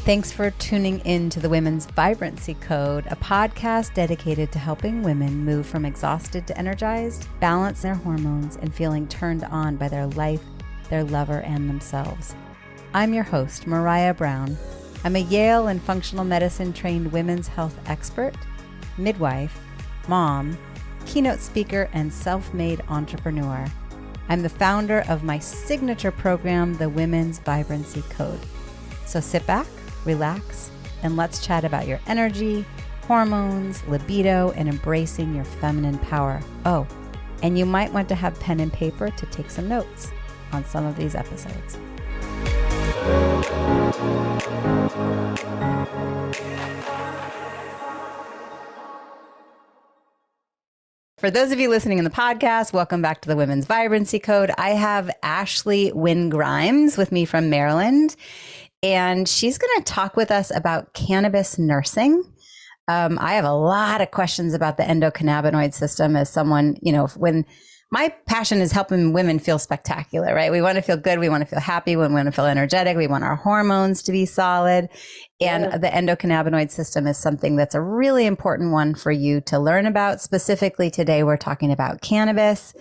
Thanks for tuning in to the Women's Vibrancy Code, a podcast dedicated to helping women move from exhausted to energized, balance their hormones, and feeling turned on by their life, their lover, and themselves. I'm your host, Maraya Brown. I'm a Yale and functional medicine trained women's health expert, midwife, mom, keynote speaker, and self-made entrepreneur. I'm the founder of my signature program, the Women's Vibrancy Code. So sit back, relax, and let's chat about your energy, hormones, libido, and embracing your feminine power. Oh, and you might want to have pen and paper to take some notes on some of these episodes. For those of you listening in the podcast, welcome back to the Women's Vibrancy Code. I have Ashley Wynn-Grimes with me from Maryland, and she's going to talk with us about cannabis nursing. I have a lot of questions about the endocannabinoid system as someone, when my passion is helping women feel spectacular, right? We want to feel good. We want to feel happy. We want to feel energetic. We want our hormones to be solid. And the endocannabinoid system is something that's a really important one for you to learn about. Specifically today, we're talking about cannabis.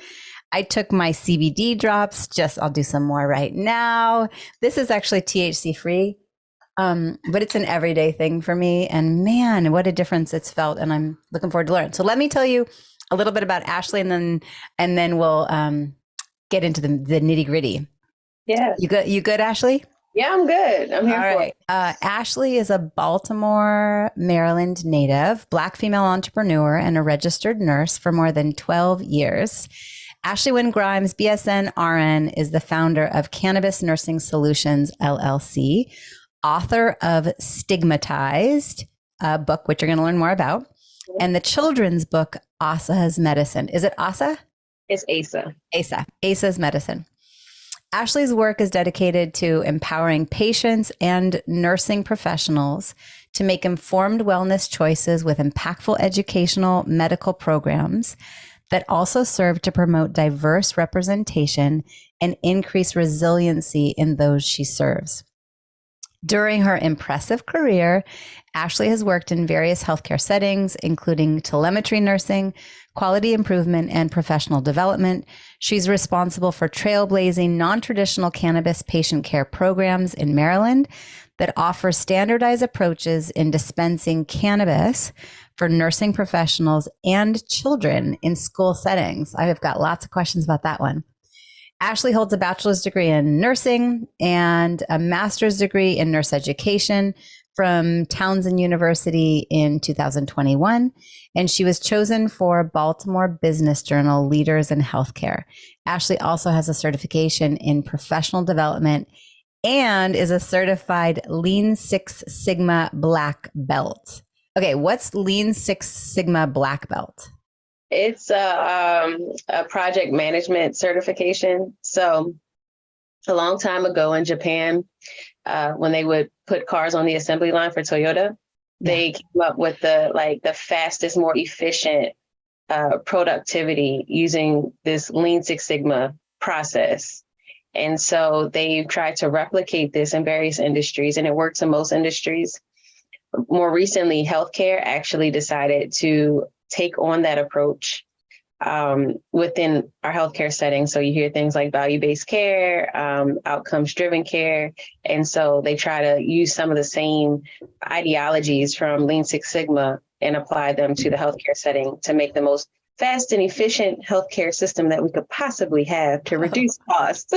I took my CBD drops. I'll do some more right now. This is actually THC free, but it's an everyday thing for me. And man, what a difference it's felt. And I'm looking forward to learn. So let me tell you a little bit about Ashley, and then we'll get into the nitty gritty. Yeah. You good, Ashley? Yeah, I'm good. I'm here All right. Ashley is a Baltimore, Maryland native, Black female entrepreneur, and a registered nurse for more than 12 years. Ashley Wynn-Grimes, BSN RN, is the founder of Cannabis Nursing Solutions, LLC, author of Stigmatized, a book which you're going to learn more about, and the children's book, Asa's Medicine. Is it Asa? It's Asa. Asa's Medicine. Ashley's work is dedicated to empowering patients and nursing professionals to make informed wellness choices with impactful educational medical programs that also serve to promote diverse representation and increase resiliency in those she serves. During her impressive career, Ashley has worked in various healthcare settings, including telemetry nursing, quality improvement, and professional development. She's responsible for trailblazing non-traditional cannabis patient care programs in Maryland that offer standardized approaches in dispensing cannabis for nursing professionals and children in school settings. I've got lots of questions about that one. Ashley holds a bachelor's degree in nursing and a master's degree in nurse education from Townsend University in 2021, and she was chosen for Baltimore Business Journal Leaders in Healthcare. Ashley also has a certification in professional development and is a certified Lean Six Sigma Black Belt. Okay, what's Lean Six Sigma Black Belt? It's a project management certification. So a long time ago in Japan, when they would put cars on the assembly line for Toyota, they came up with the fastest, more efficient productivity using this Lean Six Sigma process. And so they tried to replicate this in various industries, and it works in most industries. More recently, healthcare actually decided to take on that approach within our healthcare setting. So you hear things like value-based care, outcomes-driven care. And so they try to use some of the same ideologies from Lean Six Sigma and apply them to the healthcare setting to make the most fast and efficient healthcare system that we could possibly have to reduce costs.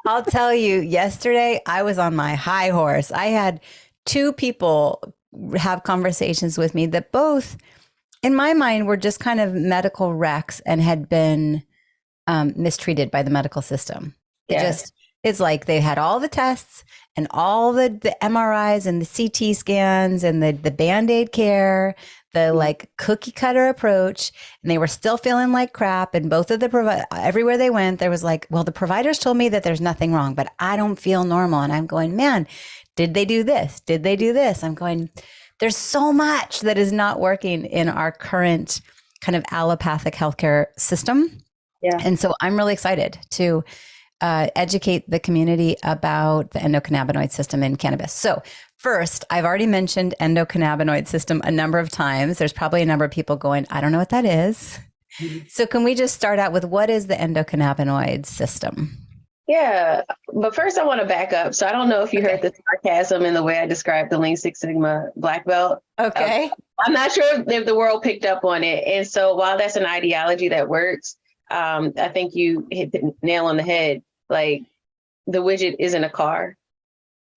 I'll tell you, yesterday I was on my high horse. I had two people have conversations with me that both, in my mind, were just kind of medical wrecks and had been mistreated by the medical system. It's like they had all the tests and all the MRIs and the CT scans and the Band-Aid care, the like cookie cutter approach, and they were still feeling like crap. And both of everywhere they went, there was like, well, the providers told me that there's nothing wrong, but I don't feel normal. And I'm going, man, did they do this? Did they do this? I'm going, there's so much that is not working in our current kind of allopathic healthcare system. Yeah. And so I'm really excited to educate the community about the endocannabinoid system in cannabis. So first, I've already mentioned endocannabinoid system a number of times. There's probably a number of people going, I don't know what that is. So can we just start out with what is the endocannabinoid system? Yeah, but first I want to back up. So I don't know if you heard the sarcasm in the way I described the Lean Six Sigma black belt. Okay. I'm not sure if the world picked up on it. And so while that's an ideology that works, I think you hit the nail on the head. Like, the widget isn't a car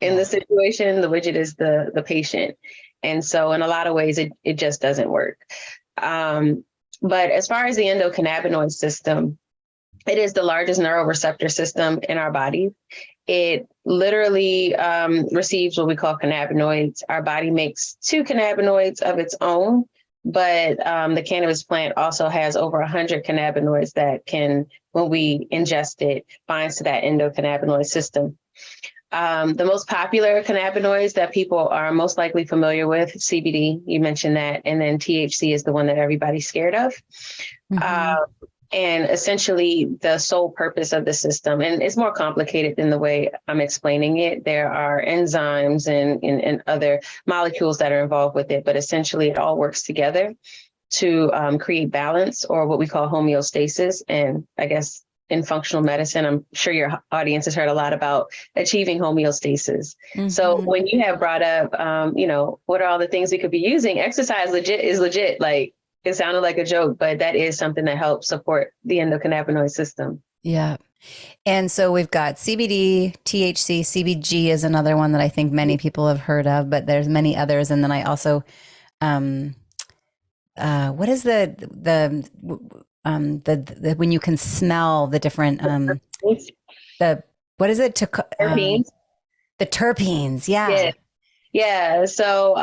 in the situation. The widget is the patient. And so in a lot of ways, it just doesn't work. But as far as the endocannabinoid system, it is the largest neuroreceptor system in our body. It literally receives what we call cannabinoids. Our body makes 2 cannabinoids of its own, but the cannabis plant also has over 100 cannabinoids that can, when we ingest it, binds to that endocannabinoid system. The most popular cannabinoids that people are most likely familiar with, CBD, you mentioned that, and then THC is the one that everybody's scared of. And essentially the sole purpose of the system, and it's more complicated than the way I'm explaining it. There are enzymes and other molecules that are involved with it, but essentially it all works together to create balance, or what we call homeostasis. And I guess in functional medicine, I'm sure your audience has heard a lot about achieving homeostasis. So when you have brought up, what are all the things we could be using? Exercise is legit. Like, it sounded like a joke, but that is something that helps support the endocannabinoid system. Yeah. And so we've got CBD, THC, CBG is another one that I think many people have heard of, but there's many others. And then I also, what is the when you can smell the different, what is it? Terpenes. The terpenes. Yeah. Yeah. So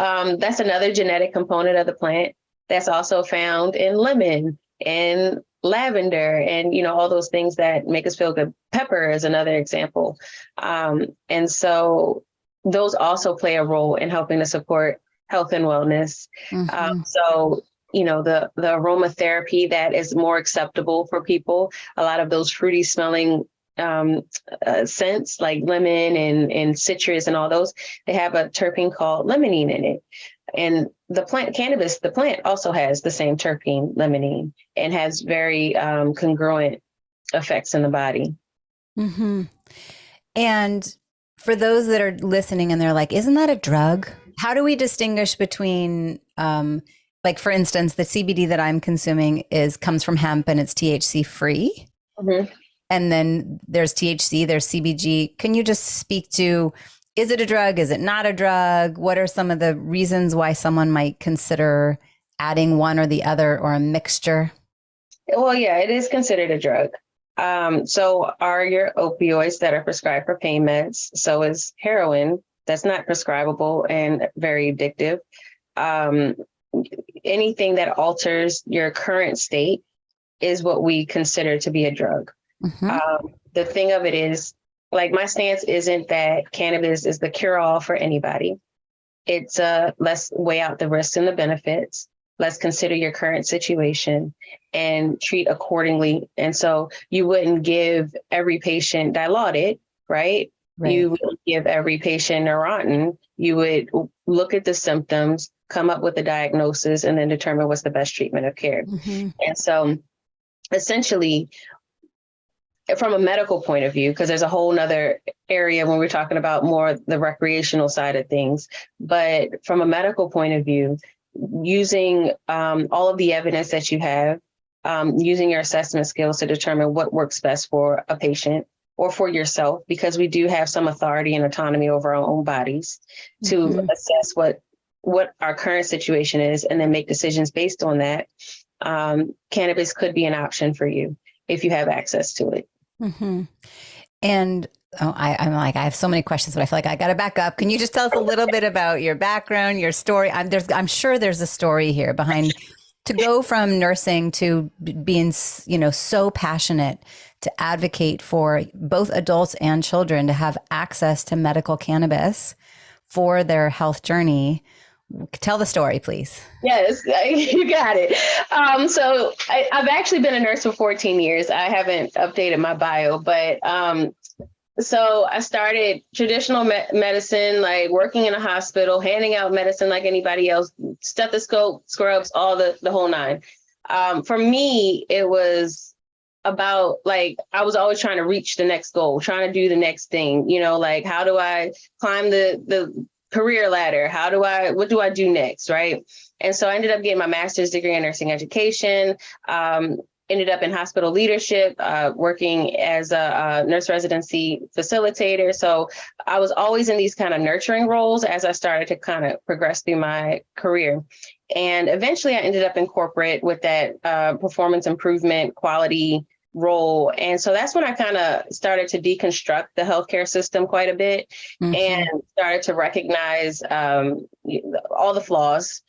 that's another genetic component of the plant that's also found in lemon and lavender and, all those things that make us feel good. Pepper is another example. And so those also play a role in helping to support health and wellness. So, the aromatherapy that is more acceptable for people, a lot of those fruity smelling scents like lemon and citrus and all those, they have a terpene called limonene in it. And the plant cannabis, the plant also has the same terpene, limonene, and has very congruent effects in the body. And for those that are listening and they're like, isn't that a drug? How do we distinguish between, like, for instance, the CBD that I'm consuming comes from hemp and it's THC free? And then there's THC, there's CBG. Can you just speak to, is it a drug? Is it not a drug? What are some of the reasons why someone might consider adding one or the other, or a mixture? Well, yeah, it is considered a drug. So are your opioids that are prescribed for pain meds. So is heroin. That's not prescribable and very addictive. Anything that alters your current state is what we consider to be a drug. The thing of it is, like, my stance isn't that cannabis is the cure-all for anybody. It's let's weigh out the risks and the benefits. Let's consider your current situation and treat accordingly. And so you wouldn't give every patient Dilaudid, right? You wouldn't give every patient Neurontin. You would look at the symptoms, come up with a diagnosis, and then determine what's the best treatment of care. And so essentially, from a medical point of view, because there's a whole nother area when we're talking about more the recreational side of things, but from a medical point of view, using all of the evidence that you have, using your assessment skills to determine what works best for a patient or for yourself, because we do have some authority and autonomy over our own bodies to assess what our current situation is and then make decisions based on that. Cannabis could be an option for you if you have access to it. And I'm like, I have so many questions, but I feel like I got to back up. Can you just tell us a little bit about your background, your story? I'm sure there's a story here behind, to go from nursing to being, so passionate to advocate for both adults and children to have access to medical cannabis for their health journey. Tell the story, please. Yes, you got it. So I've actually been a nurse for 14 years. I haven't updated my bio, but so I started traditional medicine, like working in a hospital, handing out medicine like anybody else, stethoscope, scrubs, all the whole nine. For me, it was about like, I was always trying to reach the next goal, trying to do the next thing, like how do I climb the career ladder? What do I do next? Right. And so I ended up getting my master's degree in nursing education. Ended up in hospital leadership, working as a nurse residency facilitator. So I was always in these kind of nurturing roles as I started to kind of progress through my career. And eventually I ended up in corporate with that performance improvement, quality role. And so that's when I kind of started to deconstruct the healthcare system quite a bit and started to recognize all the flaws.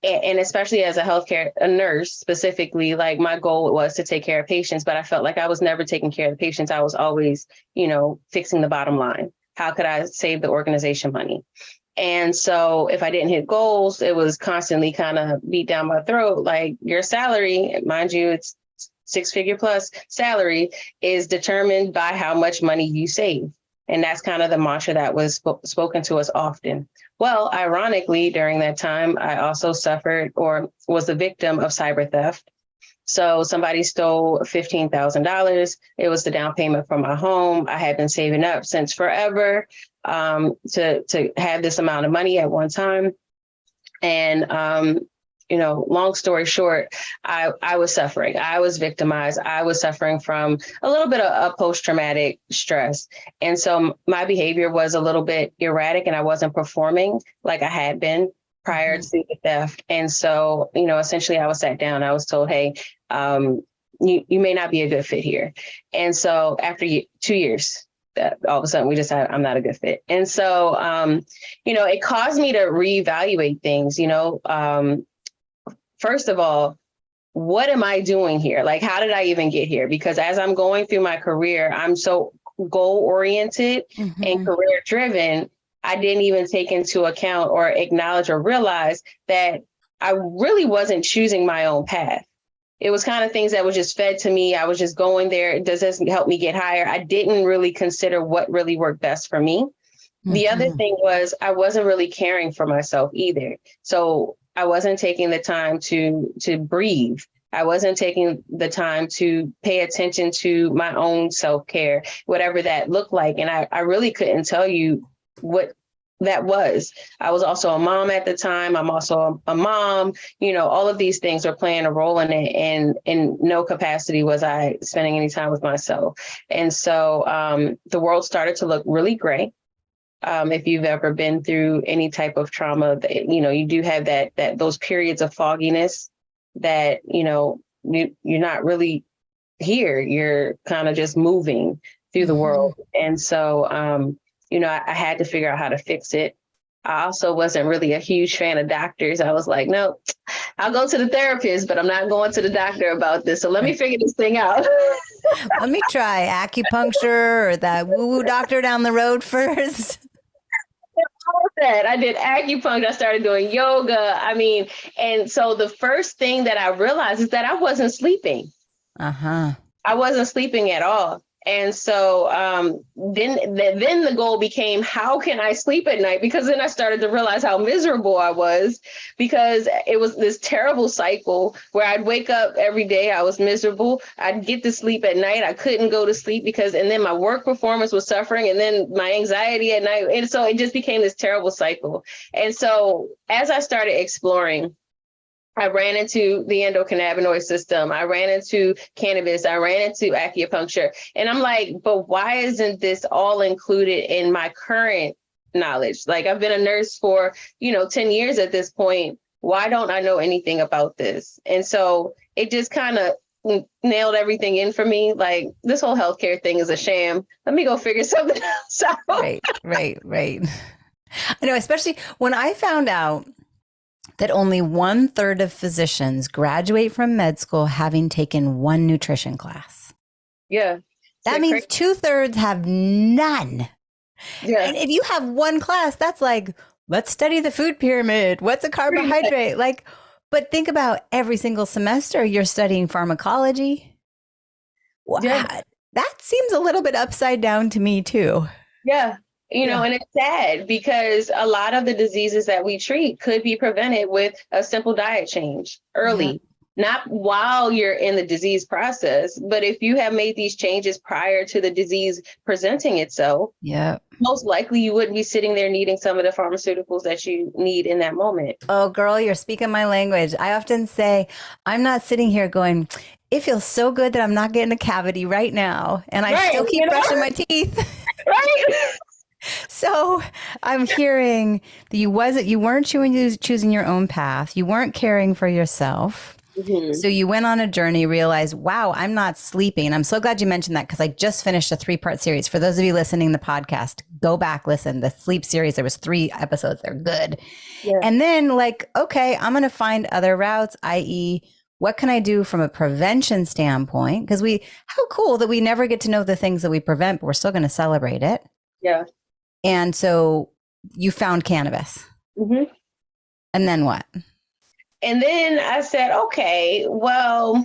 And especially as a nurse specifically, like my goal was to take care of patients, but I felt like I was never taking care of the patients. I was always, fixing the bottom line. How could I save the organization money? And so if I didn't hit goals, it was constantly kind of beat down my throat. Like your salary, mind you, it's 6-figure plus salary is determined by how much money you save. And that's kind of the mantra that was spoken to us often. Well, ironically, during that time, I also suffered or was the victim of cyber theft. So somebody stole $15,000. It was the down payment for my home. I had been saving up since forever to have this amount of money at one time. And long story short, I was suffering. I was victimized. I was suffering from a little bit of post-traumatic stress. And so my behavior was a little bit erratic and I wasn't performing like I had been prior to the theft. And so, essentially I was sat down. I was told, hey, you may not be a good fit here. And so after 2 years, all of a sudden we decided I'm not a good fit. And so, it caused me to reevaluate things, first of all, what am I doing here? Like, how did I even get here? Because as I'm going through my career, I'm so goal oriented and career driven. I didn't even take into account or acknowledge or realize that I really wasn't choosing my own path. It was kind of things that was just fed to me. I was just going there. Does this help me get higher? I didn't really consider what really worked best for me. The other thing was I wasn't really caring for myself either. So I wasn't taking the time to breathe. I wasn't taking the time to pay attention to my own self-care, whatever that looked like. And I really couldn't tell you what that was. I was also a mom at the time. I'm also a mom. All of these things are playing a role in it. And in no capacity was I spending any time with myself. And so the world started to look really gray. If you've ever been through any type of trauma, you do have those periods of fogginess that, you're not really here. You're kind of just moving through the world. And so, I had to figure out how to fix it. I also wasn't really a huge fan of doctors. I was like, no, I'll go to the therapist, but I'm not going to the doctor about this. So let me figure this thing out. Let me try acupuncture or that woo-woo doctor down the road first. I did acupuncture. I started doing yoga. And so the first thing that I realized is that I wasn't sleeping. I wasn't sleeping at all. And so then the goal became, how can I sleep at night? Because then I started to realize how miserable I was, because it was this terrible cycle where I'd wake up every day. I was miserable. I'd get to sleep at night. I couldn't go to sleep and then my work performance was suffering, and then my anxiety at night. And so it just became this terrible cycle. And so as I started exploring, I ran into the endocannabinoid system. I ran into cannabis. I ran into acupuncture. And I'm like, but why isn't this all included in my current knowledge? Like, I've been a nurse for, 10 years at this point. Why don't I know anything about this? And so it just kind of nailed everything in for me. Like, this whole healthcare thing is a sham. Let me go figure something else out. Right. I know, especially when I found out that only 1/3 of physicians graduate from med school having taken one nutrition class. Yeah. That means 2/3 have none. Yeah. And if you have one class, that's like let's study the food pyramid. What's a carbohydrate? Like, but think about every single semester you're studying pharmacology. Wow, Yeah. that seems a little bit upside down to me too. Yeah. Yeah. And it's sad because a lot of the diseases that we treat could be prevented with a simple diet change early, not while you're in the disease process, but if you have made these changes prior to the disease presenting itself, Yeah. most likely you wouldn't be sitting there needing some of the pharmaceuticals that you need in that moment. Oh, girl, you're speaking my language. I often say, I'm not sitting here going, it feels so good that I'm not getting a cavity right now. And I Right. still keep brushing my teeth. Right. So I'm hearing that you weren't choosing your own path. You weren't caring for yourself. Mm-hmm. So you went on a journey, realized, wow, I'm not sleeping. I'm so glad you mentioned that because I just finished a 3-part series. For those of you listening to the podcast, go back, listen. The sleep series, there was 3 episodes. They're good. Yeah. And then like, okay, I'm going to find other routes, i.e., what can I do from a prevention standpoint? Because how cool that we never get to know the things that we prevent, but we're still going to celebrate it. Yeah. And so you found cannabis. Mm-hmm. And then what? And then I said, okay, well,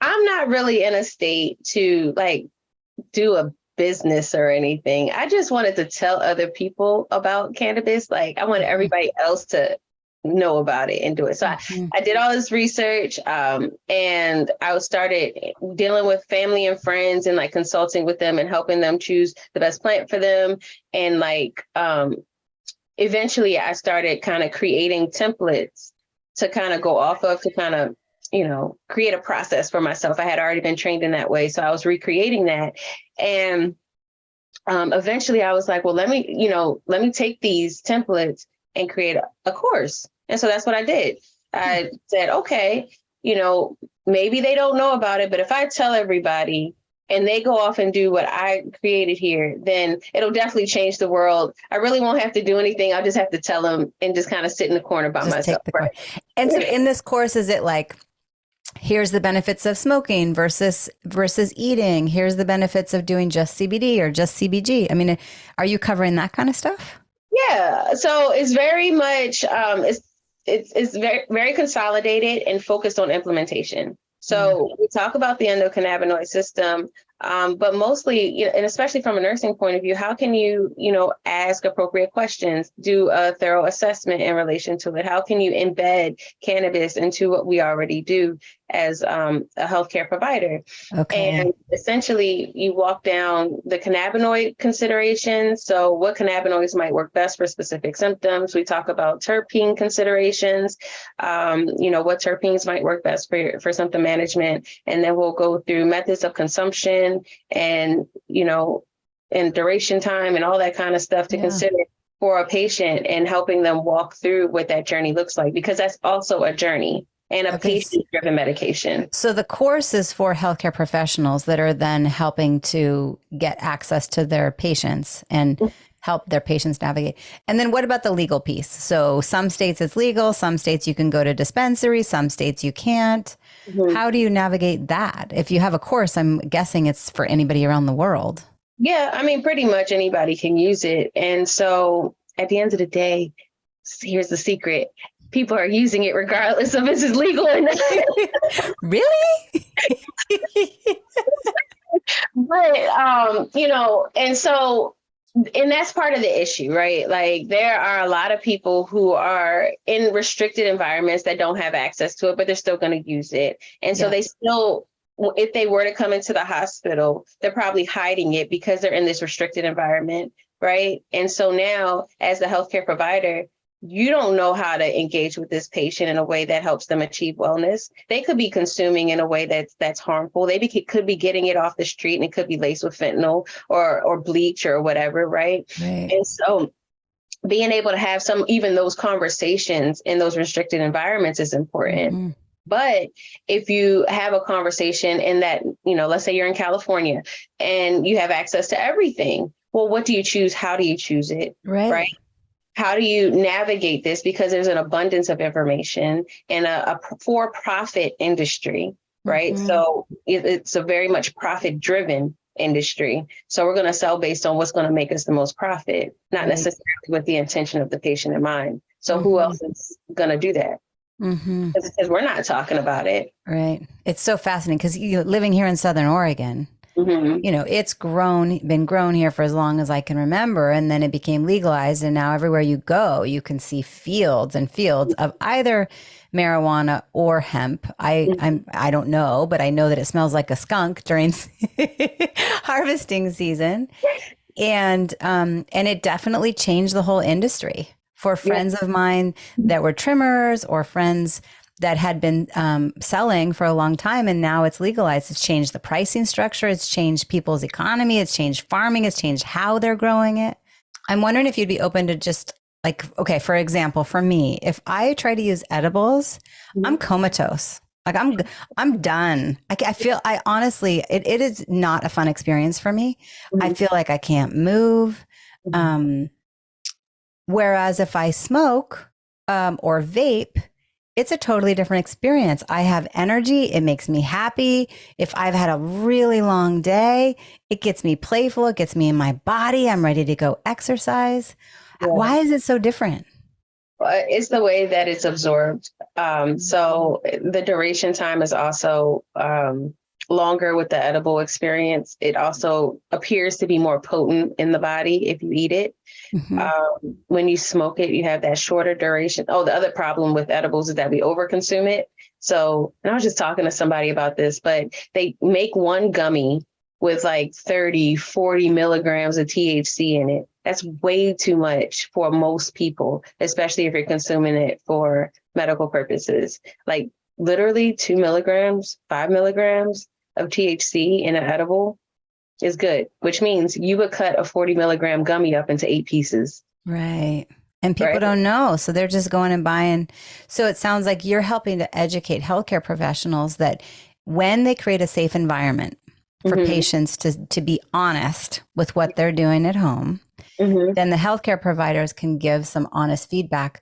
I'm not really in a state to like do a business or anything. I just wanted to tell other people about cannabis. Like I wanted everybody else to know about it and do it. So I did all this research and I started dealing with family and friends and like consulting with them and helping them choose the best plant for them. And like eventually I started kind of creating templates to kind of go off of to kind of, create a process for myself. I had already been trained in that way. So I was recreating that. And eventually I was like, well, let me take these templates and create a course. And so that's what I did. I said, okay, maybe they don't know about it, but if I tell everybody and they go off and do what I created here, then it'll definitely change the world. I really won't have to do anything. I'll just have to tell them and just kind of sit in the corner by myself. Right? And so in this course, is it like, here's the benefits of smoking versus eating. Here's the benefits of doing just CBD or just CBG. I mean, are you covering that kind of stuff? Yeah. So it's very much, it's very, very consolidated and focused on implementation. So we talk about the endocannabinoid system, but mostly, and especially from a nursing point of view, how can you, ask appropriate questions, do a thorough assessment in relation to it? How can you embed cannabis into what we already do as a healthcare provider? Okay. And essentially, you walk down the cannabinoid considerations. So what cannabinoids might work best for specific symptoms? We talk about terpene considerations, what terpenes might work best for symptom management. And then we'll go through methods of consumption and, and duration time and all that kind of stuff to consider for a patient and helping them walk through what that journey looks like, because that's also a journey and a patient-driven medication. So the course is for healthcare professionals that are then helping to get access to their patients and help their patients navigate. And then what about the legal piece? So some states it's legal, some states you can go to dispensaries, some states you can't. How do you navigate that? If you have a course, I'm guessing it's for anybody around the world. Yeah, I mean, pretty much anybody can use it. And so at the end of the day, here's the secret. People are using it regardless of if it's legal or not. Really? But, and that's part of the issue, right? Like there are a lot of people who are in restricted environments that don't have access to it, but they're still going to use it. And so they still, if they were to come into the hospital, they're probably hiding it because they're in this restricted environment, right? And so now as the healthcare provider, you don't know how to engage with this patient in a way that helps them achieve wellness. They could be consuming in a way that's harmful. They could be getting it off the street and it could be laced with fentanyl or bleach or whatever, right? And so being able to have even those conversations in those restricted environments is important. But if you have a conversation in that, let's say you're in California and you have access to everything. Well, what do you choose? How do you choose it? Right? How do you navigate this? Because there's an abundance of information and a for-profit industry, right? So it's a very much profit-driven industry. So we're going to sell based on what's going to make us the most profit, not necessarily with the intention of the patient in mind. So who else is going to do that? Because we're not talking about it. Right. It's so fascinating because living here in Southern Oregon, it's been grown here for as long as I can remember. And then it became legalized. And now everywhere you go, you can see fields and fields of either marijuana or hemp. I don't know, but I know that it smells like a skunk during harvesting season. And it definitely changed the whole industry for friends of mine that were trimmers or friends that had been selling for a long time, and now it's legalized. It's changed the pricing structure. It's changed people's economy. It's changed farming. It's changed how they're growing it. I'm wondering if you'd be open to just like, okay, for example, for me, if I try to use edibles, I'm comatose. Like I'm done. I honestly, it is not a fun experience for me. I feel like I can't move. Whereas if I smoke or vape, it's a totally different experience. I have energy. It makes me happy. If I've had a really long day, it gets me playful. It gets me in my body. I'm ready to go exercise. Yeah. Why is it so different? Well, it's the way that it's absorbed. So the duration time is also longer with the edible experience. It also appears to be more potent in the body if you eat it. When you smoke it, you have that shorter duration. Oh, the other problem with edibles is that we overconsume it. So, and I was just talking to somebody about this, but they make one gummy with like 30, 40 milligrams of THC in it. That's way too much for most people, especially if you're consuming it for medical purposes. Like literally 2 milligrams, 5 milligrams of THC in an edible is good, which means you would cut a 40 milligram gummy up into 8 pieces. Right. And people don't know. So they're just going and buying. So it sounds like you're helping to educate healthcare professionals that when they create a safe environment for patients to be honest with what they're doing at home, then the healthcare providers can give some honest feedback.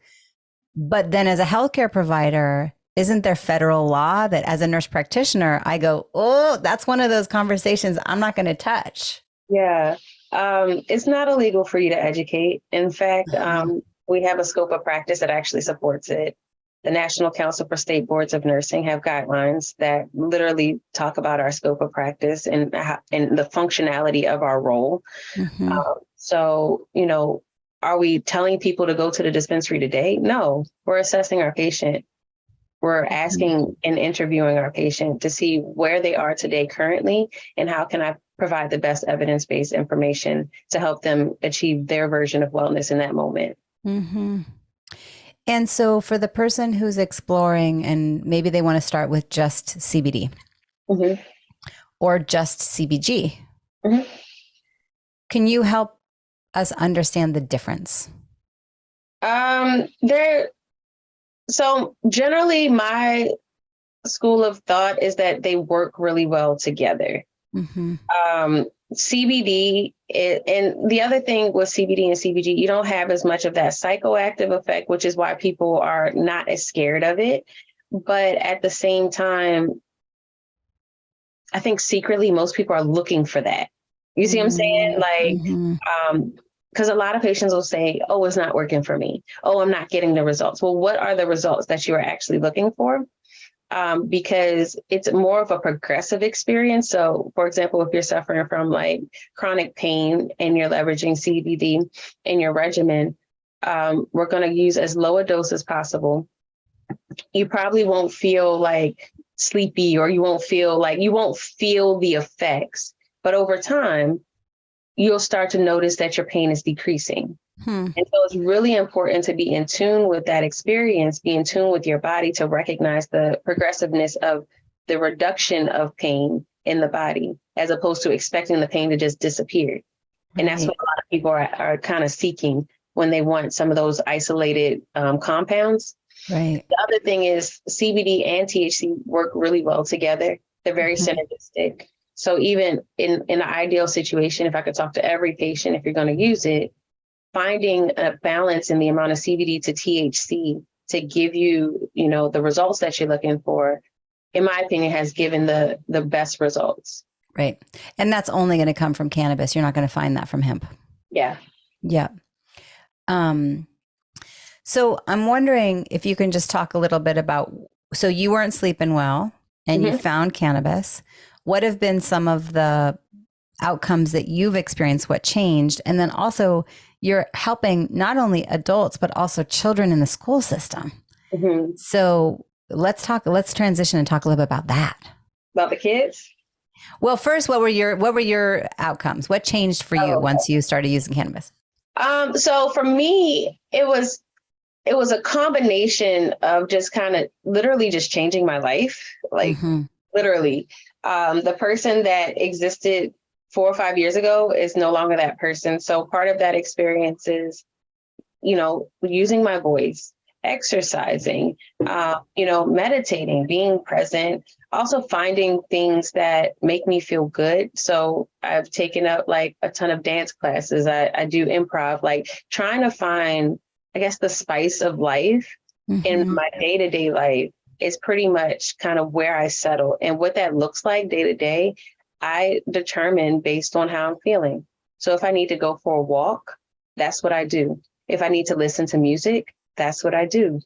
But then as a healthcare provider, isn't there federal law that as a nurse practitioner, I go, oh, that's one of those conversations I'm not going to touch? Yeah. It's not illegal for you to educate. In fact, we have a scope of practice that actually supports it. The National Council for State Boards of Nursing have guidelines that literally talk about our scope of practice and the functionality of our role. So, are we telling people to go to the dispensary today? No, we're assessing our patient. We're asking and interviewing our patient to see where they are today currently and how can I provide the best evidence-based information to help them achieve their version of wellness in that moment. And so for the person who's exploring and maybe they want to start with just CBD or just CBG, can you help us understand the difference? So generally my school of thought is that they work really well together. CBD, and the other thing with CBD and CBG, you don't have as much of that psychoactive effect, which is why people are not as scared of it. But at the same time, I think secretly most people are looking for that. You see what I'm saying? Like, because a lot of patients will say, oh, it's not working for me. Oh, I'm not getting the results. Well, what are the results that you are actually looking for? Because it's more of a progressive experience. So, for example, if you're suffering from like chronic pain and you're leveraging CBD in your regimen, we're going to use as low a dose as possible. You probably won't feel like sleepy or you won't feel the effects. But over time, you'll start to notice that your pain is decreasing. And so it's really important to be in tune with that experience, be in tune with your body to recognize the progressiveness of the reduction of pain in the body, as opposed to expecting the pain to just disappear. And that's what a lot of people are kind of seeking when they want some of those isolated compounds. The other thing is CBD and THC work really well together. They're very synergistic. So even in an ideal situation, if I could talk to every patient, if you're going to use it, finding a balance in the amount of CBD to THC to give you, the results that you're looking for, in my opinion, has given the best results. Right. And that's only going to come from cannabis. You're not going to find that from hemp. Yeah. Yeah. So I'm wondering if you can just talk a little bit about, so you weren't sleeping well and you found cannabis. What have been some of the outcomes that you've experienced? What changed? And then also you're helping not only adults, but also children in the school system. So let's transition and talk a little bit about that. About the kids? Well, first, what were your outcomes? What changed for you once you started using cannabis? So for me, it was a combination of just kind of literally just changing my life. Like literally, the person that existed 4 or 5 years ago is no longer that person. So part of that experience is, using my voice, exercising, meditating, being present, also finding things that make me feel good. So I've taken up like a ton of dance classes. I do improv, like trying to find, I guess, the spice of life in my day-to-day life is pretty much kind of where I settle. And what that looks like day to day, I determine based on how I'm feeling. So if I need to go for a walk, that's what I do. If I need to listen to music, that's what I do.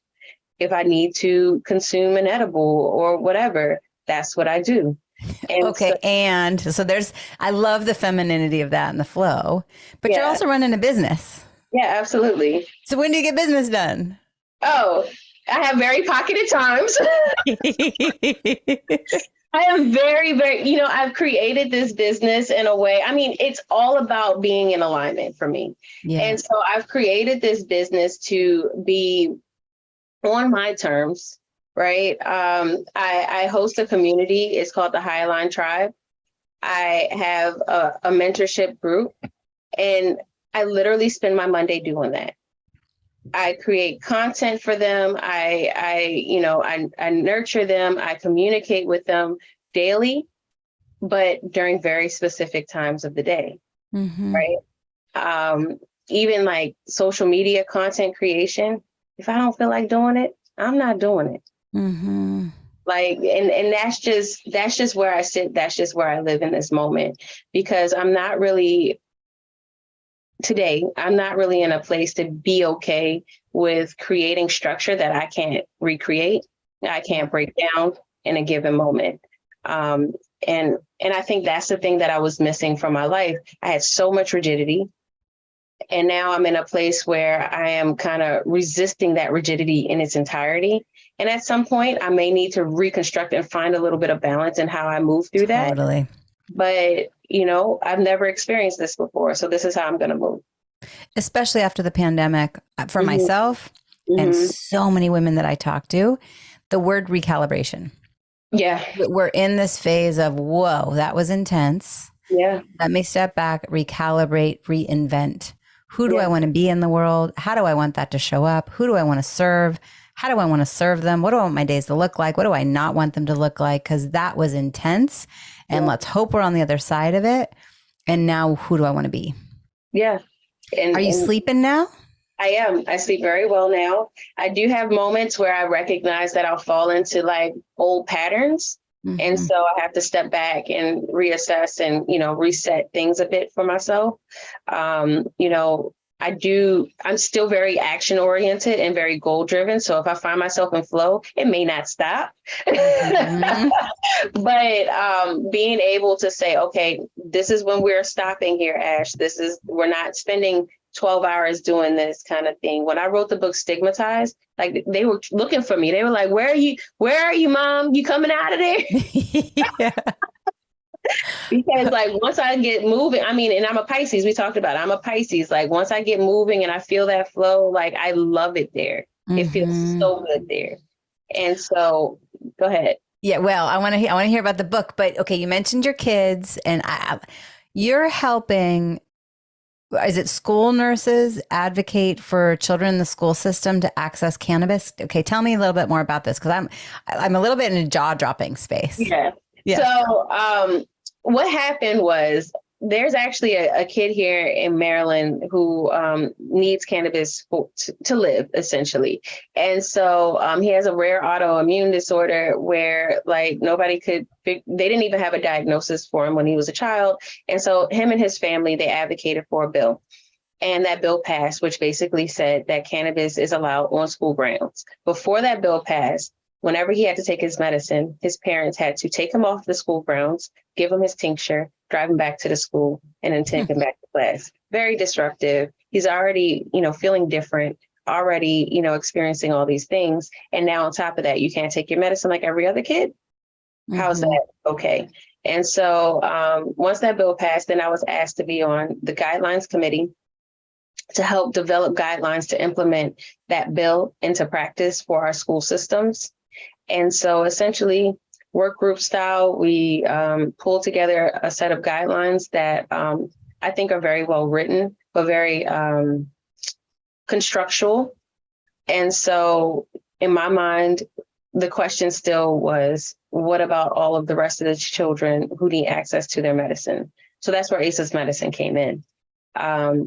If I need to consume an edible or whatever, that's what I do. And and so I love the femininity of that and the flow, but you're also running a business. Yeah, absolutely. So when do you get business done? Oh, I have very pocketed times. I am very, very, I've created this business in a way. I mean, it's all about being in alignment for me. Yeah. And so I've created this business to be on my terms, right? I host a community. It's called the Highline Tribe. I have a mentorship group, and I literally spend my Monday doing that. I create content for them. I nurture them. I communicate with them daily, but during very specific times of the day, right? Even like social media content creation. If I don't feel like doing it, I'm not doing it. Like, and that's just where I sit. That's just where I live in this moment, because I'm not really in a place to be okay with creating structure that I can't recreate. I can't break down in a given moment. And I think that's the thing that I was missing from my life. I had so much rigidity. And now I'm in a place where I am kind of resisting that rigidity in its entirety. And at some point, I may need to reconstruct and find a little bit of balance in how I move through that. But, I've never experienced this before. So this is how I'm going to move. Especially after the pandemic, for myself and so many women that I talk to, the word recalibration. Yeah. We're in this phase of, whoa, that was intense. Yeah. Let me step back, recalibrate, reinvent. Who do I want to be in the world? How do I want that to show up? Who do I want to serve? How do I want to serve them? What do I want my days to look like? What do I not want them to look like? Because that was intense. And let's hope we're on the other side of it. And now who do I want to be? Yeah. Are you sleeping now? I am. I sleep very well now. I do have moments where I recognize that I'll fall into like old patterns. And so I have to step back and reassess and, reset things a bit for myself. I'm still very action oriented and very goal driven. So if I find myself in flow, it may not stop. But being able to say, okay, this is when we're stopping here, Ash. We're not spending 12 hours doing this kind of thing. When I wrote the book Stigmatized, like they were looking for me. They were like, where are you, Mom? You coming out of there? Because like once I get moving, and I'm a Pisces, we talked about it. I'm a Pisces. Like once I get moving and I feel that flow, like I love it there. It feels so good there. And so go ahead. Yeah, well, I want to hear about the book, but okay, you mentioned your kids and you're helping. Is it school nurses advocate for children in the school system to access cannabis? Okay, tell me a little bit more about this, because I'm a little bit in a jaw-dropping space. Yeah. So what happened was there's actually a kid here in Maryland who needs cannabis to live, essentially. And so he has a rare autoimmune disorder where like nobody could they didn't even have a diagnosis for him when he was a child. And so him and his family, they advocated for a bill. And that bill passed, which basically said that cannabis is allowed on school grounds. Before that bill passed, whenever he had to take his medicine, his parents had to take him off the school grounds, give him his tincture, drive him back to the school, and then take him back to class. Very disruptive. He's already, feeling different, already, experiencing all these things. And now on top of that, you can't take your medicine like every other kid. Mm-hmm. How's that okay? And so once that bill passed, then I was asked to be on the guidelines committee to help develop guidelines to implement that bill into practice for our school systems. And so essentially, work group style, we pulled together a set of guidelines that I think are very well written, but very constructual. And so in my mind, the question still was, what about all of the rest of the children who need access to their medicine? So that's where ACEs medicine came in.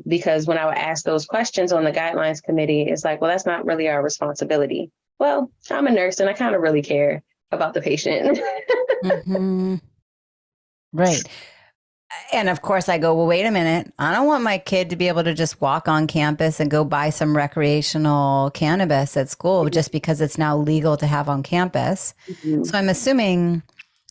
Because when I would ask those questions on the guidelines committee, it's like, well, that's not really our responsibility. Well, I'm a nurse and I kind of really care about the patient. Mm-hmm. Right. And of course I go, well, wait a minute. I don't want my kid to be able to just walk on campus and go buy some recreational cannabis at school just because it's now legal to have on campus. Mm-hmm. So I'm assuming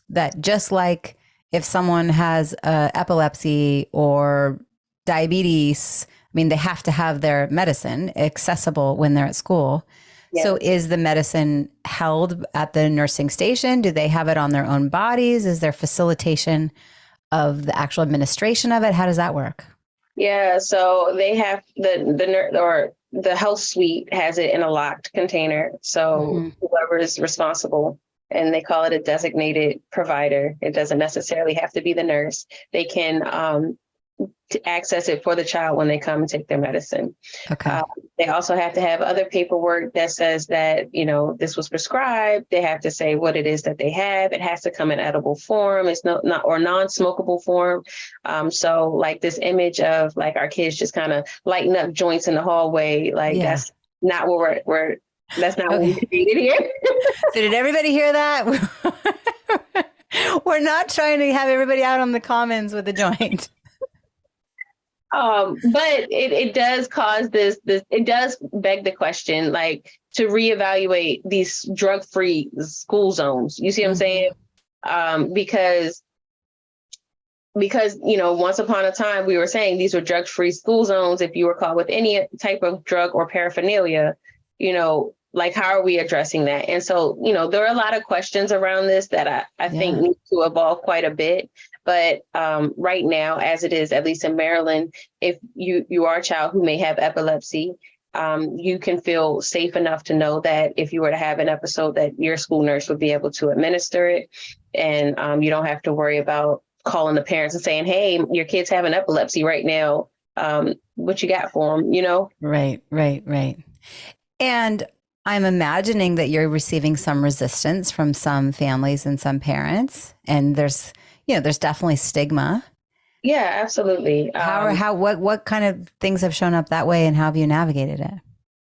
that just like if someone has epilepsy or diabetes, I mean, they have to have their medicine accessible when they're at school. Yes. So is the medicine held at the nursing station? Do they have it on their own bodies? Is there facilitation of the actual administration of it? How does that work? Yeah, so they have the health suite has it in a locked container. So whoever is responsible, and they call it a designated provider. It doesn't necessarily have to be the nurse. They can to access it for the child when they come and take their medicine. Okay. They also have to have other paperwork that says that, this was prescribed. They have to say what it is that they have. It has to come in edible form. It's not or non-smokable form. So like this image of like our kids just kind of lighting up joints in the hallway, like that's not what that's not what we created here. So did everybody hear that? We're not trying to have everybody out on the commons with a joint. But it does cause this, it does beg the question, like to reevaluate these drug-free school zones. You see what I'm saying? Because, once upon a time we were saying these were drug-free school zones. If you were caught with any type of drug or paraphernalia, like how are we addressing that? And so, there are a lot of questions around this that I think need to evolve quite a bit. But right now, as it is, at least in Maryland, if you are a child who may have epilepsy, you can feel safe enough to know that if you were to have an episode, that your school nurse would be able to administer it. And you don't have to worry about calling the parents and saying, hey, your kid's having epilepsy right now. What you got for them, Right. And I'm imagining that you're receiving some resistance from some families and some parents. And there's definitely stigma. Yeah, absolutely. What kind of things have shown up that way, and how have you navigated it?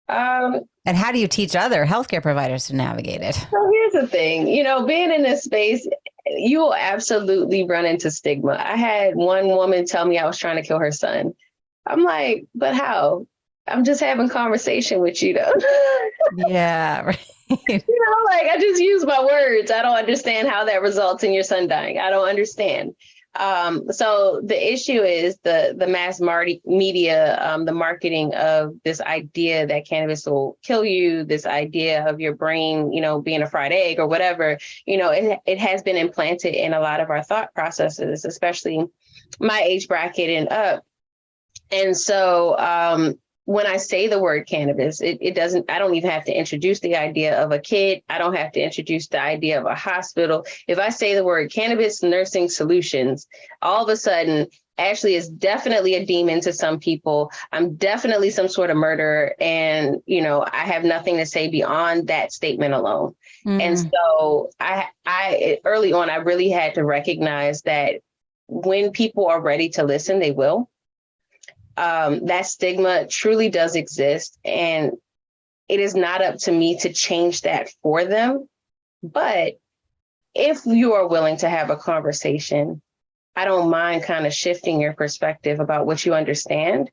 And how do you teach other healthcare providers to navigate it? So here's the thing, being in this space, you will absolutely run into stigma. I had one woman tell me I was trying to kill her son. I'm like, but how? I'm just having conversation with you though. Yeah, right. Like I just use my words. I don't understand how that results in your son dying. I don't understand. So the issue is the mass media, the marketing of this idea that cannabis will kill you, this idea of your brain, being a fried egg or whatever, it has been implanted in a lot of our thought processes, especially my age bracket and up. And so, when I say the word cannabis, I don't even have to introduce the idea of a kid. I don't have to introduce the idea of a hospital. If I say the word cannabis nursing solutions, all of a sudden, Ashley is definitely a demon to some people. I'm definitely some sort of murderer. And, I have nothing to say beyond that statement alone. And so I early on, I really had to recognize that when people are ready to listen, they will. That stigma truly does exist, and it is not up to me to change that for them. But if you are willing to have a conversation, I don't mind kind of shifting your perspective about what you understand.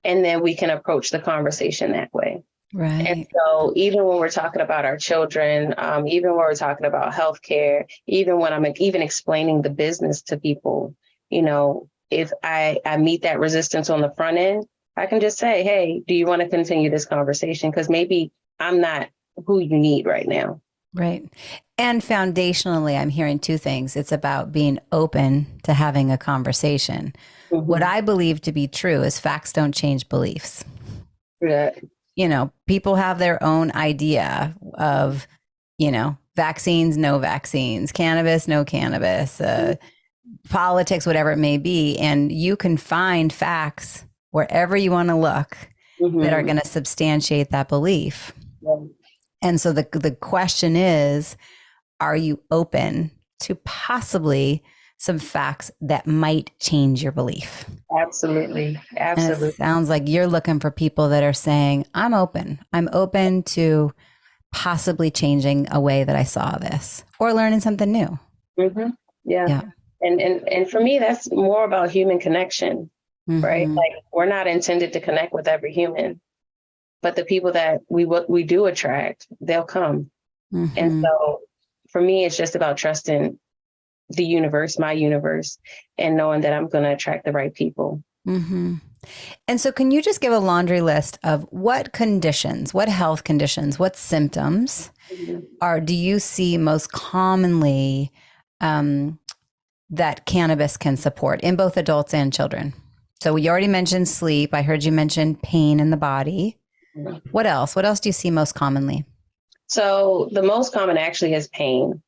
And then we can approach the conversation that way. Right. And so even when we're talking about our children, even when we're talking about healthcare, even when I'm even explaining the business to people, you know, if I meet that resistance on the front end, I can just say, hey, do you want to continue this conversation? Because maybe I'm not who you need right now. Right. And foundationally, I'm hearing two things. It's about being open to having a conversation. Mm-hmm. What I believe to be true is facts don't change beliefs. Yeah. You know, people have their own idea of, you know, vaccines, no vaccines, cannabis, no cannabis, politics, whatever it may be. And you can find facts wherever you want to look that are going to substantiate that belief. Yeah. And so the question is, are you open to possibly some facts that might change your belief? Absolutely. Absolutely. And it sounds like you're looking for people that are saying, I'm open. I'm open to possibly changing a way that I saw this or learning something new. Mm-hmm. Yeah. And for me, that's more about human connection, right? Like we're not intended to connect with every human, but the people that we do attract, they'll come. And so for me, it's just about trusting the universe, my universe, and knowing that I'm going to attract the right people. And so can you just give a laundry list of what conditions, what health conditions, what symptoms do you see most commonly that cannabis can support in both adults and children? So you already mentioned sleep. I heard you mention pain in the body. What else? What else do you see most commonly? So the most common actually is pain.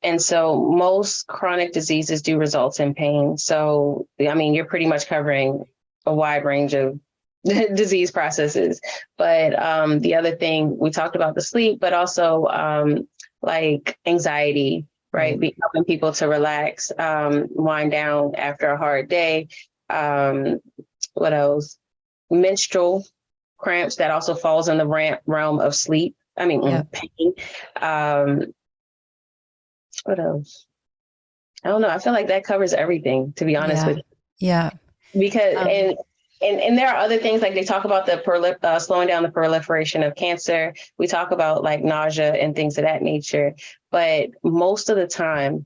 And so most chronic diseases do result in pain. So, I mean, you're pretty much covering a wide range of disease processes. But the other thing, we talked about the sleep, but also like anxiety, right? Helping people to relax, wind down after a hard day. What else? Menstrual cramps, that also falls in the realm of sleep. Pain. What else? I don't know. I feel like that covers everything, to be honest with you. Yeah. Because and there are other things, like they talk about the slowing down the proliferation of cancer. We talk about like nausea and things of that nature. But most of the time,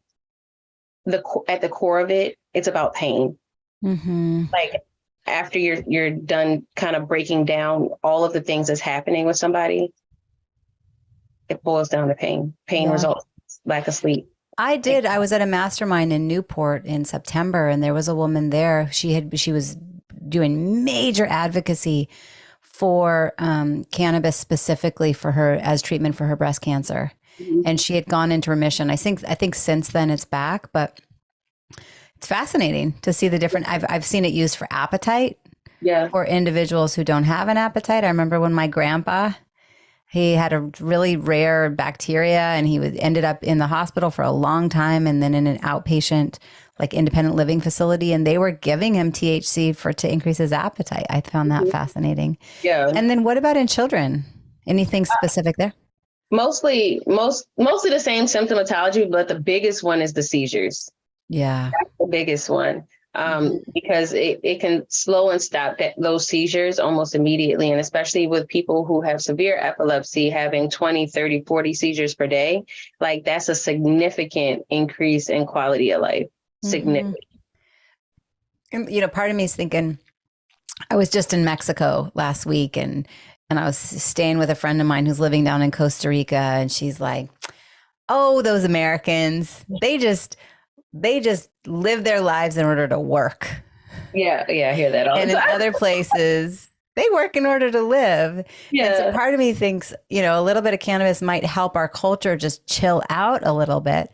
at the core of it, it's about pain. Like after you're done kind of breaking down all of the things that's happening with somebody, it boils down to pain. Pain results lack of sleep. I was at a mastermind in Newport in September, and there was a woman there. She was doing major advocacy for cannabis specifically for her as treatment for her breast cancer. And she had gone into remission. I think since then it's back, but it's fascinating to see the different. I've seen it used for appetite. For individuals who don't have an appetite. I remember when my grandpa, he had a really rare bacteria, and he ended up in the hospital for a long time, and then in an outpatient, like independent living facility, and they were giving him THC to increase his appetite. I found that fascinating. And then what about in children? Anything specific there? Mostly the same symptomatology, but the biggest one is the seizures. Yeah, that's the biggest one. Because it can slow and stop those seizures almost immediately. And especially with people who have severe epilepsy, having 20, 30, 40 seizures per day, like that's a significant increase in quality of life. Significant. And, you know, part of me is thinking, I was just in Mexico last week and I was staying with a friend of mine who's living down in Costa Rica. And she's like, oh, those Americans, they just live their lives in order to work. Yeah, I hear that all the time. And in other places, they work in order to live. And so part of me thinks, you know, a little bit of cannabis might help our culture just chill out a little bit.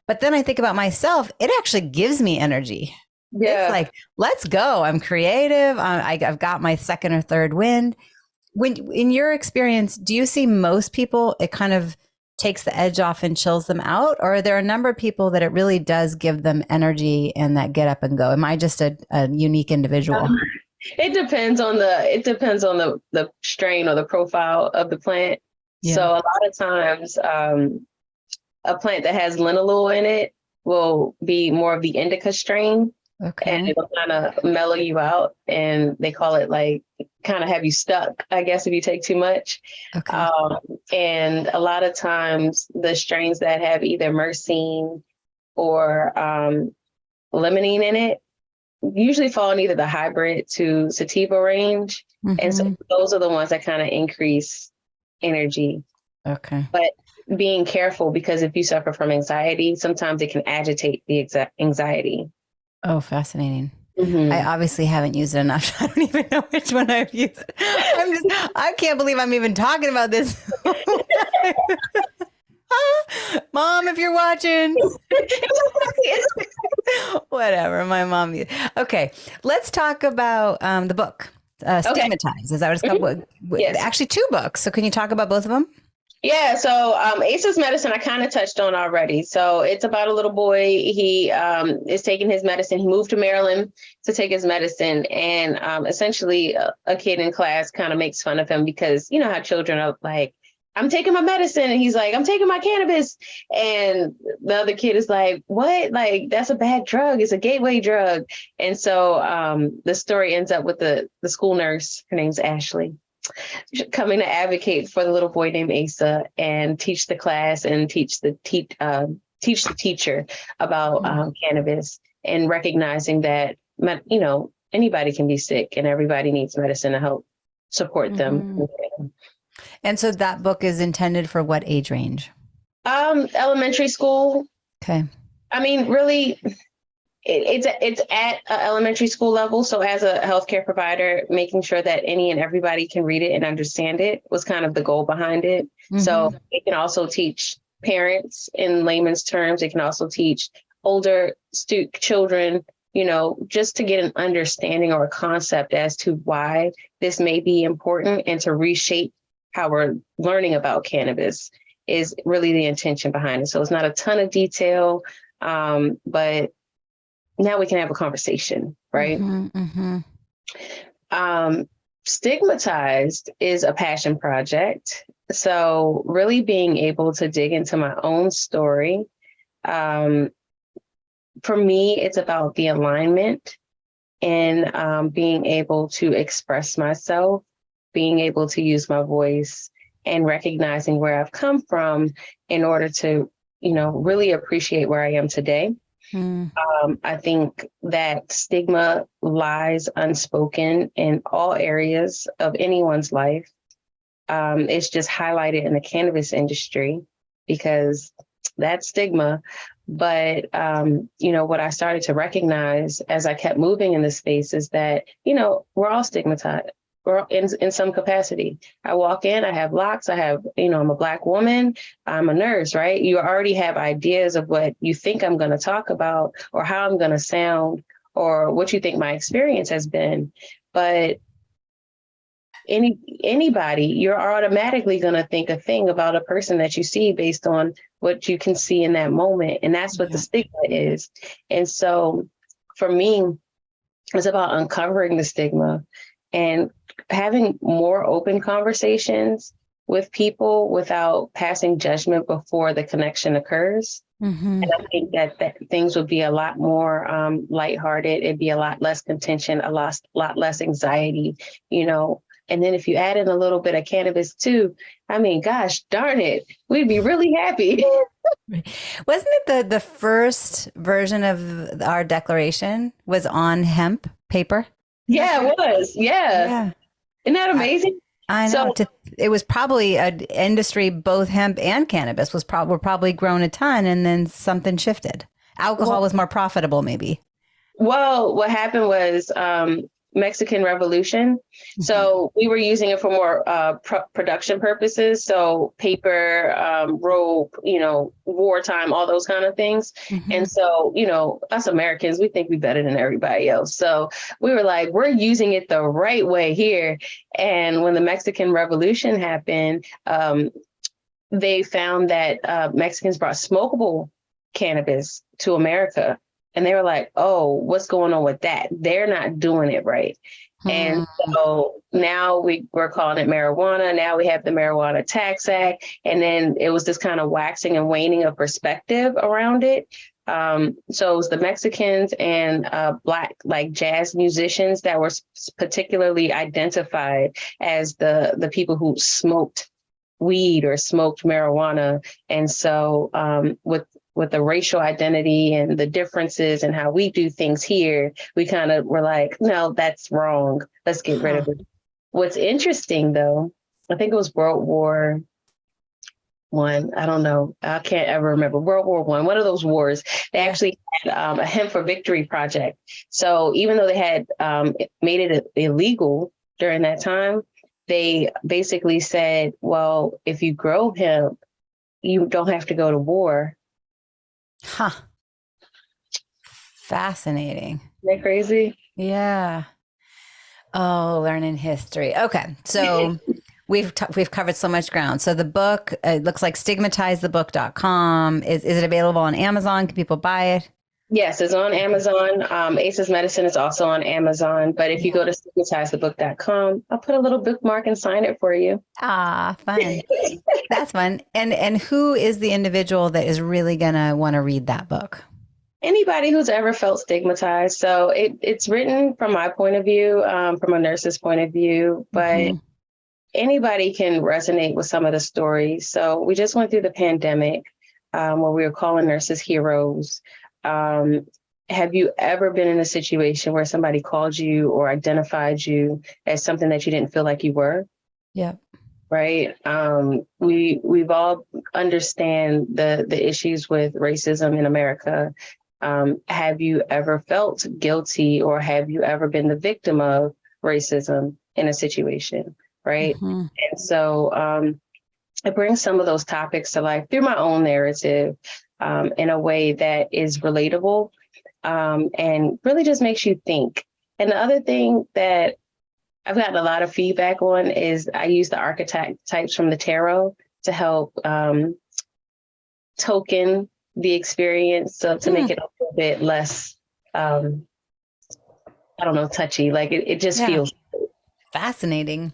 But then I think about myself, it actually gives me energy. It's like, let's go. I'm creative. I've got my second or third wind. When, in your experience, do you see most people, it kind of takes the edge off and chills them out? Or are there a number of people that it really does give them energy and that get up and go? Am I just a unique individual? It depends on the strain or the profile of the plant. So a lot of times a plant that has linalool in it will be more of the indica strain. Okay. And it'll kind of mellow you out. And they call it like kind of have you stuck, I guess, if you take too much. Okay. And a lot of times the strains that have either myrcene or limonene in it usually fall in either the hybrid to sativa range. And so those are the ones that kind of increase energy. Okay. But being careful, because if you suffer from anxiety, sometimes it can agitate the anxiety. Oh, fascinating. Mm-hmm. I obviously haven't used it enough. I don't even know which one I've used. I can't believe I'm even talking about this. Mom, if you're watching. Whatever, my mom. Okay, let's talk about the book, Stigmatized. Is that what it's called? Mm-hmm. Yes. Actually, 2 books. So can you talk about both of them? Yeah, so ACEs medicine I kind of touched on already. So it's about a little boy. He is taking his medicine. He moved to Maryland to take his medicine. And essentially a kid in class kind of makes fun of him because you know how children are like, I'm taking my medicine. And he's like, I'm taking my cannabis. And the other kid is like, what? Like, that's a bad drug. It's a gateway drug. And so the story ends up with the school nurse. Her name's Ashley, coming to advocate for the little boy named Asa and teach the class and teach the teacher about cannabis and recognizing that, you know, anybody can be sick and everybody needs medicine to help support them. And so that book is intended for what age range? Elementary school. Okay. I mean, really, it's at elementary school level. So as a healthcare provider, making sure that any and everybody can read it and understand it was kind of the goal behind it. So it can also teach parents in layman's terms. It can also teach older children, you know, just to get an understanding or a concept as to why this may be important and to reshape how we're learning about cannabis is really the intention behind it. So it's not a ton of detail, but now we can have a conversation, right? Stigmatized is a passion project. So really being able to dig into my own story. For me, it's about the alignment and being able to express myself, being able to use my voice and recognizing where I've come from in order to, you know, really appreciate where I am today. I think that stigma lies unspoken in all areas of anyone's life. It's just highlighted in the cannabis industry because that's stigma. But, you know, what I started to recognize as I kept moving in this space is that, you know, we're all stigmatized. We're in some capacity. I walk in, I have locks, I have, you know, I'm a Black woman, I'm a nurse, right? You already have ideas of what you think I'm going to talk about or how I'm going to sound or what you think my experience has been. But anybody, you're automatically going to think a thing about a person that you see based on what you can see in that moment. And that's what the stigma is. And so for me, it's about uncovering the stigma and having more open conversations with people without passing judgment before the connection occurs. And I think that things would be a lot more lighthearted. It'd be a lot less contention, a lot less anxiety, you know. And then if you add in a little bit of cannabis too, I mean, gosh darn it, we'd be really happy. Wasn't it the first version of our declaration was on hemp paper? Yeah, it was. Yeah. Isn't that amazing? I know. So, it was probably an industry, both hemp and cannabis were probably grown a ton, and then something shifted. Alcohol was more profitable, maybe. Well, what happened was Mexican Revolution. So we were using it for more production purposes. So paper, rope, you know, wartime, all those kind of things. And so, you know, us Americans, we think we're better than everybody else. So we were like, we're using it the right way here. And when the Mexican Revolution happened, they found that Mexicans brought smokable cannabis to America. And they were like, oh, what's going on with that? They're not doing it right. And so now we're calling it marijuana. Now we have the Marijuana Tax Act. And then it was this kind of waxing and waning of perspective around it. So it was the Mexicans and Black like jazz musicians that were particularly identified as the people who smoked weed or smoked marijuana. And so with the racial identity and the differences and how we do things here, we kind of were like, no, that's wrong. Let's get rid of it. What's interesting, though, I think it was World War One. I don't know. I can't ever remember. World War One of those wars. They actually had a Hemp for Victory project. So even though they had made it illegal during that time, they basically said, well, if you grow hemp, you don't have to go to war. Huh. Fascinating. Isn't that crazy? Yeah. Oh, learning history. Okay. So we've covered so much ground. So the book, it looks like stigmatizedthebook.com. Is it available on Amazon? Can people buy it? Yes, it's on Amazon. Aces Medicine is also on Amazon. But if you go to stigmatizedthebook.com, I'll put a little bookmark and sign it for you. Ah, fun. That's fun. And who is the individual that is really going to want to read that book? Anybody who's ever felt stigmatized. So it's written from my point of view, from a nurse's point of view, but anybody can resonate with some of the stories. So we just went through the pandemic where we were calling nurses heroes. Have you ever been in a situation where somebody called you or identified you as something that you didn't feel like you were? Yeah. Right. We've all understand the issues with racism in America. Have you ever felt guilty or have you ever been the victim of racism in a situation? Right. And so it brings some of those topics to life through my own narrative in a way that is relatable and really just makes you think. And the other thing that I've gotten a lot of feedback on is I use the archetypes from the tarot to help token the experience, so to make it a little bit less, I don't know, touchy. Like it just feels fascinating.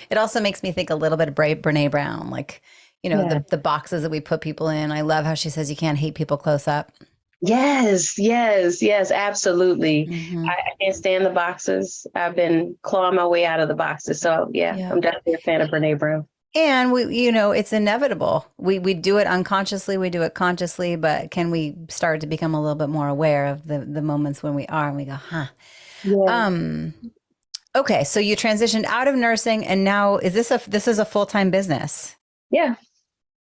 It also makes me think a little bit of Brene Brown, like, you know, the boxes that we put people in. I love how she says you can't hate people close up. Yes, absolutely. I can't stand the boxes. I've been clawing my way out of the boxes. So I'm definitely a fan of Brene Brown. And we, you know, it's inevitable. We do it unconsciously, we do it consciously, but can we start to become a little bit more aware of the moments when we are and we go, huh? Yeah. Okay, so you transitioned out of nursing and now this is a full-time business? Yeah.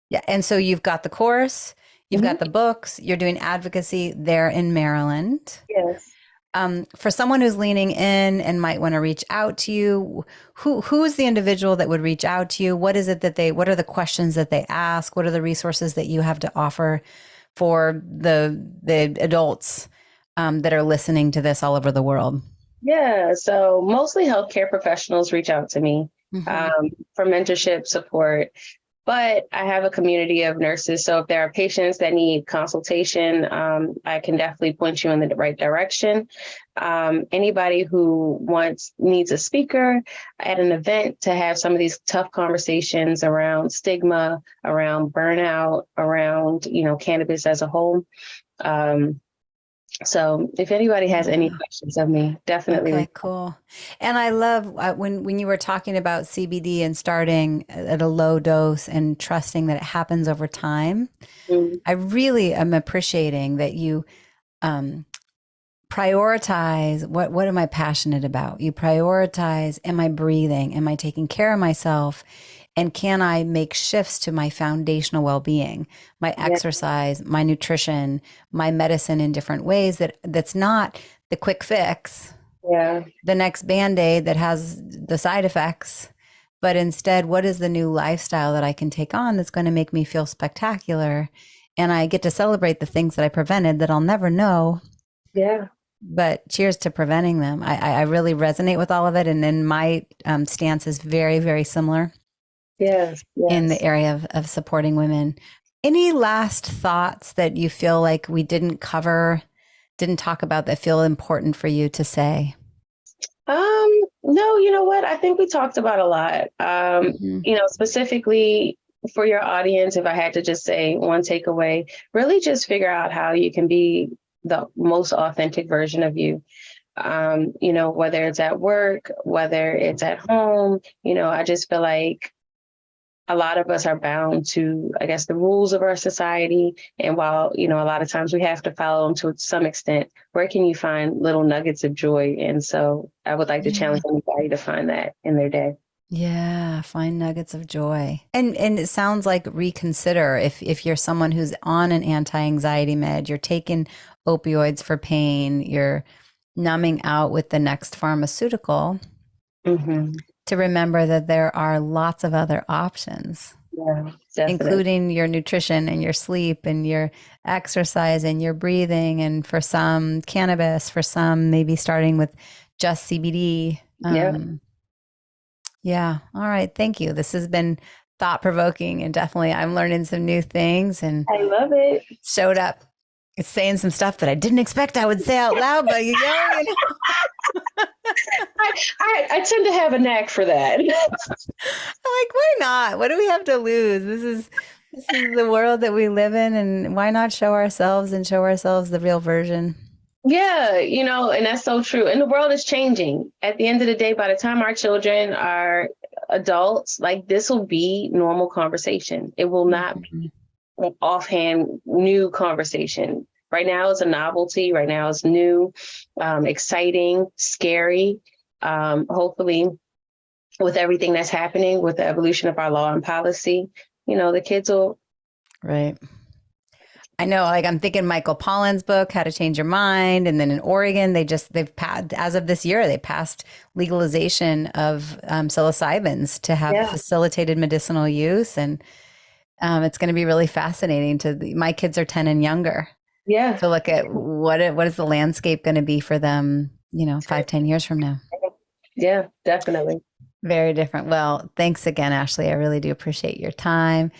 Yeah. And so you've got the course, you've got the books, you're doing advocacy there in Maryland. Yes. For someone who's leaning in and might want to reach out to you, who is the individual that would reach out to you? What is it that what are the questions that they ask? What are the resources that you have to offer for the adults that are listening to this all over the world? Yeah, so mostly healthcare professionals reach out to me for mentorship support. But I have a community of nurses. So if there are patients that need consultation, I can definitely point you in the right direction. Anybody who needs a speaker at an event to have some of these tough conversations around stigma, around burnout, around, cannabis as a whole. So if anybody has any questions of me, definitely. Okay, cool. And I love when you were talking about CBD and starting at a low dose and trusting that it happens over time. I really am appreciating that you prioritize what am I passionate about? You prioritize, am I breathing? Am I taking care of myself? And can I make shifts to my foundational well-being, my exercise, my nutrition, my medicine in different ways that's not the quick fix, the next Band-Aid that has the side effects, but instead, what is the new lifestyle that I can take on that's going to make me feel spectacular? And I get to celebrate the things that I prevented that I'll never know. Yeah. But cheers to preventing them. I really resonate with all of it. And then my stance is very, very similar. Yes. In the area of supporting women. Any last thoughts that you feel like we didn't cover didn't talk about that feel important for you to say? No, you know what? I think we talked about a lot. Mhm. Specifically for your audience, if I had to just say one takeaway, really just figure out how you can be the most authentic version of you. Whether it's at work, whether it's at home, I just feel like a lot of us are bound to, I guess, the rules of our society. And while, a lot of times we have to follow them to some extent, where can you find little nuggets of joy? And so I would like to Yeah. challenge anybody to find that in their day. Yeah, find nuggets of joy. And it sounds like reconsider if you're someone who's on an anti-anxiety med, you're taking opioids for pain, you're numbing out with the next pharmaceutical, Mm-hmm. to remember that there are lots of other options, Yeah, definitely. including your nutrition and your sleep and your exercise and your breathing, and for some cannabis, for some maybe starting with just CBD. Yeah, Yeah. All right. Thank you. This has been thought provoking, and definitely I'm learning some new things and I love it. showed up. It's saying some stuff that I didn't expect I would say out loud, but I tend to have a knack for that. I'm like, why not? What do we have to lose? This is the world that we live in, and why not show ourselves and show ourselves the real version? Yeah, and that's so true. And the world is changing. At the end of the day, by the time our children are adults, like this will be normal conversation. It will not be an offhand new conversation. Right now it's a novelty. Right now it's new, exciting, scary. Hopefully, with everything that's happening with the evolution of our law and policy, the kids will. Right. I know, like I'm thinking Michael Pollan's book, How to Change Your Mind. And then in Oregon, they've passed, as of this year, they passed legalization of psilocybins to have Yeah, facilitated medicinal use. And it's going to be really fascinating my kids are 10 and younger, yeah, to look at what is the landscape going to be for them, 5, 10 years from now. yeah, definitely. Very different. Well, thanks again, Ashley. I really do appreciate your time.